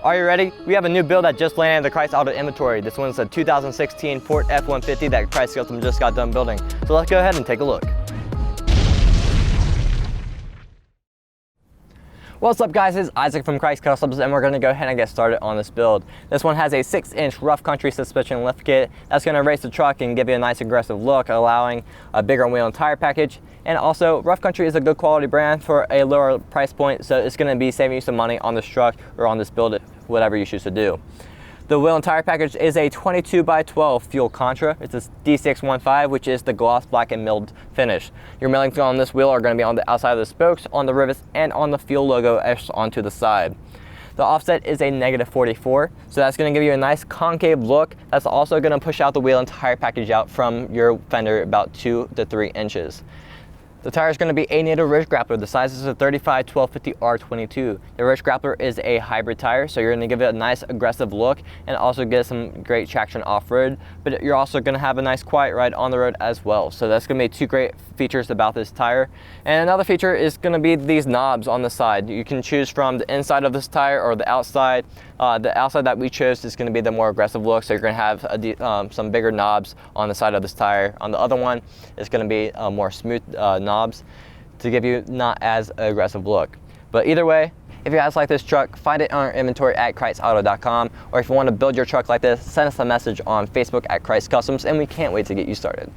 Are you ready? We have a new build that just landed in the Krietz Auto inventory. This one's a 2016 Ford F-150 that Krietz Custom just got done building. So let's go ahead and take a look. What's up guys, it's Isaac from Krietz Customs and we're going to go ahead and get started on this build. This one has a 6-inch rough country suspension lift kit that's going to raise the truck and give you a nice aggressive look, allowing a bigger wheel and tire package. And also, Rough Country is a good quality brand for a lower price point, so it's going to be saving you some money on this truck or on this build, whatever you choose to do. The wheel and tire package is a 22x12 fuel Contra. It's a D615, which is the gloss black and milled finish. Your millings on this wheel are going to be on the outside of the spokes, on the rivets, and on the fuel logo etched onto the side. The offset is a -44, so that's going to give you a nice concave look. That's also going to push out the wheel and tire package out from your fender about 2 to 3 inches. The tire is going to be a Nitto Ridge Grappler. The size is a 35-1250 R22. The Ridge Grappler is a hybrid tire, so you're going to give it a nice aggressive look and also get some great traction off-road, but you're also going to have a nice quiet ride on the road as well. So that's going to be 2 great features about this tire. And another feature is going to be these knobs on the side. You can choose from the inside of this tire or the outside. The outside that we chose is going to be the more aggressive look, so you're going to have some bigger knobs on the side of this tire. On the other one, it's going to be more smooth knobs to give you not as aggressive look. But either way, if you guys like this truck, find it on our inventory at KrietzAuto.com, or if you want to build your truck like this, send us a message on Facebook at Krietz Customs, and we can't wait to get you started.